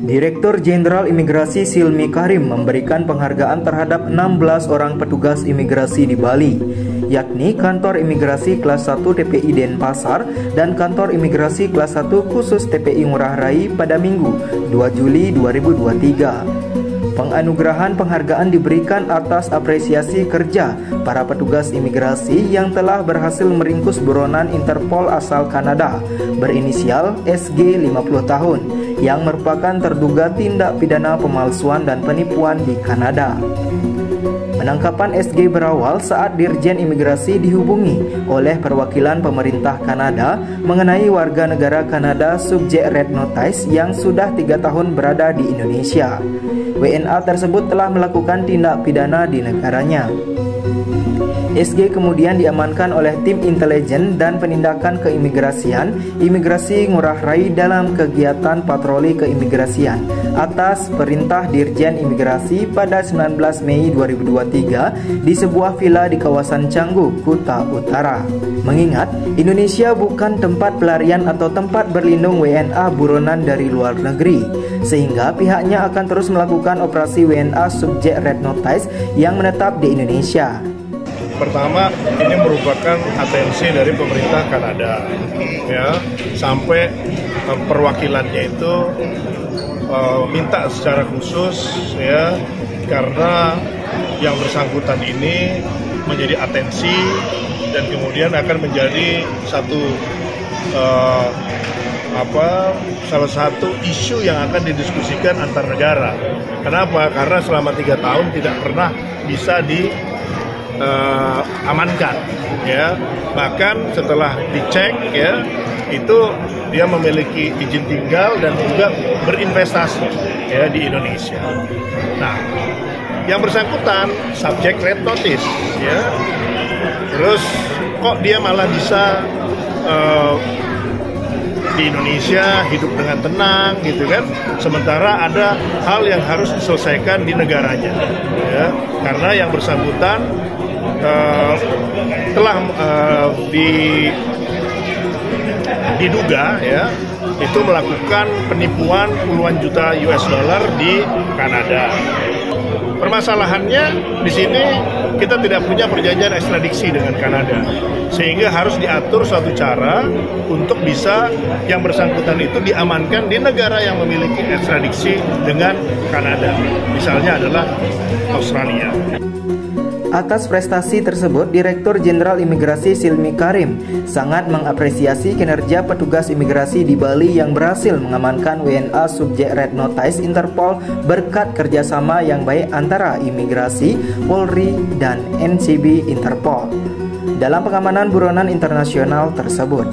Direktur Jenderal Imigrasi Silmi Karim memberikan penghargaan terhadap 16 orang petugas imigrasi di Bali, yakni Kantor Imigrasi Kelas 1 TPI Denpasar dan Kantor Imigrasi Kelas 1 khusus TPI Ngurah Rai pada Minggu 2 Juli 2023. Penganugerahan penghargaan diberikan atas apresiasi kerja para petugas imigrasi yang telah berhasil meringkus buronan Interpol asal Kanada berinisial SG 50 tahun yang merupakan terduga tindak pidana pemalsuan dan penipuan di Kanada. Penangkapan SG berawal saat Dirjen Imigrasi dihubungi oleh perwakilan pemerintah Kanada mengenai warga negara Kanada subjek Red Notice yang sudah 3 tahun berada di Indonesia. WNA tersebut telah melakukan tindak pidana di negaranya. SG kemudian diamankan oleh tim intelijen dan penindakan keimigrasian Imigrasi Ngurah Rai dalam kegiatan patroli keimigrasian atas perintah Dirjen Imigrasi pada 19 Mei 2023 di sebuah villa di kawasan Canggu, Kuta Utara. Mengingat Indonesia bukan tempat pelarian atau tempat berlindung WNA buronan dari luar negeri, sehingga pihaknya akan terus melakukan operasi WNA subjek Red Notice yang menetap di Indonesia. Pertama, ini merupakan atensi dari pemerintah Kanada, ya, sampai perwakilannya itu minta secara khusus, ya, karena yang bersangkutan ini menjadi atensi dan kemudian akan menjadi salah satu isu yang akan didiskusikan antar negara. Kenapa? Karena selama 3 tahun tidak pernah bisa amankan, ya. Bahkan setelah dicek, ya, itu dia memiliki izin tinggal dan juga berinvestasi, ya, di Indonesia. Nah, yang bersangkutan subjek Red Notice, ya. Terus kok dia malah bisa di Indonesia hidup dengan tenang, gitu kan? Sementara ada hal yang harus diselesaikan di negaranya, ya. Karena yang bersangkutan telah diduga, ya, itu melakukan penipuan puluhan juta US dollar di Kanada. Permasalahannya di sini kita tidak punya perjanjian ekstradisi dengan Kanada, sehingga harus diatur suatu cara untuk bisa yang bersangkutan itu diamankan di negara yang memiliki ekstradisi dengan Kanada, misalnya adalah Australia. Atas prestasi tersebut, Direktur Jenderal Imigrasi Silmi Karim sangat mengapresiasi kinerja petugas imigrasi di Bali yang berhasil mengamankan WNA subjek Red Notice Interpol berkat kerjasama yang baik antara imigrasi, Polri, dan NCB Interpol dalam pengamanan buronan internasional tersebut.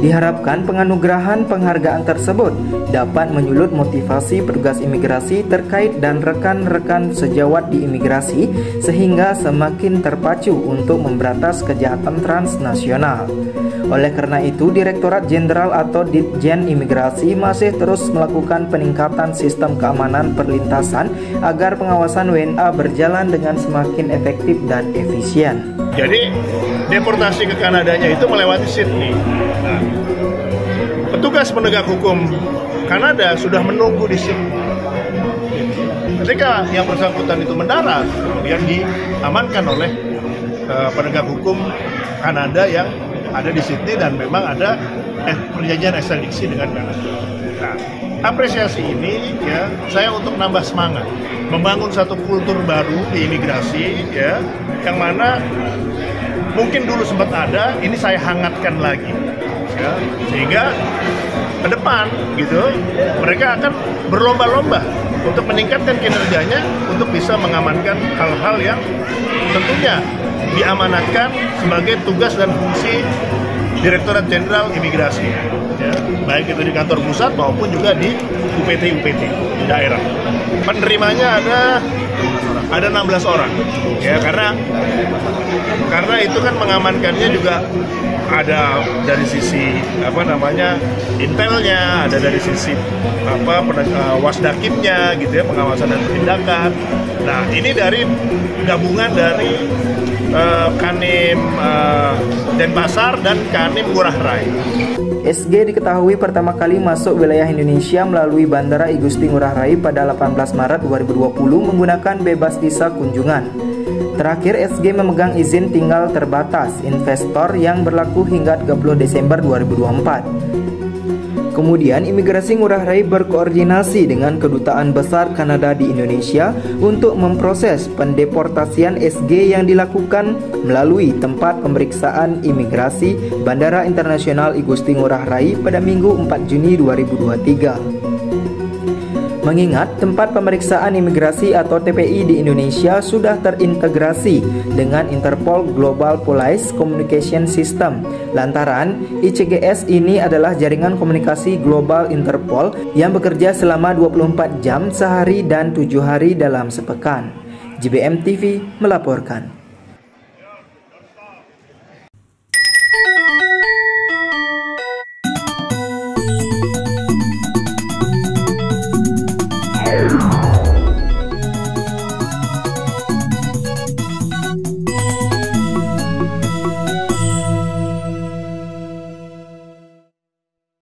Diharapkan penganugerahan penghargaan tersebut dapat menyulut motivasi petugas imigrasi terkait dan rekan-rekan sejawat di imigrasi sehingga semakin terpacu untuk memberantas kejahatan transnasional. Oleh karena itu, Direktorat Jenderal atau Ditjen Imigrasi masih terus melakukan peningkatan sistem keamanan perlintasan agar pengawasan WNA berjalan dengan semakin efektif dan efisien. Jadi, deportasi ke Kanadanya itu melewati Sydney. Nah, petugas penegak hukum Kanada sudah menunggu di Sydney. Ketika yang bersangkutan itu mendarat, kemudian diamankan oleh penegak hukum Kanada yang ada di Sydney dan memang ada perjanjian ekstradisi dengan Kanada. Nah, apresiasi ini, ya, saya untuk nambah semangat, membangun satu kultur baru di imigrasi, ya, yang mana mungkin dulu sempat ada, ini saya hangatkan lagi, ya, sehingga ke depan, gitu, mereka akan berlomba-lomba untuk meningkatkan kinerjanya untuk bisa mengamankan hal-hal yang tentunya diamanatkan sebagai tugas dan fungsi Direktorat Jenderal Imigrasi, ya, baik itu di kantor pusat maupun juga di UPT di daerah. Penerimanya ada 16 orang, ya, karena itu kan mengamankannya juga ada dari sisi intelnya, ada dari sisi wasdakimnya, gitu, ya, pengawasan dan penindakan. Nah, ini dari gabungan dari Kanwil Denpasar dan Kanwil Ngurah Rai. SG diketahui pertama kali masuk wilayah Indonesia melalui Bandara I Gusti Ngurah Rai pada 18 Maret 2020 menggunakan bebas visa kunjungan. Terakhir, SG memegang izin tinggal terbatas investor yang berlaku hingga 30 Desember 2024. Kemudian, Imigrasi Ngurah Rai berkoordinasi dengan Kedutaan Besar Kanada di Indonesia untuk memproses pendeportasian SG yang dilakukan melalui tempat pemeriksaan imigrasi Bandara Internasional I Gusti Ngurah Rai pada Minggu 4 Juni 2023. Mengingat tempat pemeriksaan imigrasi atau TPI di Indonesia sudah terintegrasi dengan Interpol Global Police Communication System. Lantaran ICGS ini adalah jaringan komunikasi global Interpol yang bekerja selama 24 jam sehari dan 7 hari dalam sepekan. JBM TV melaporkan.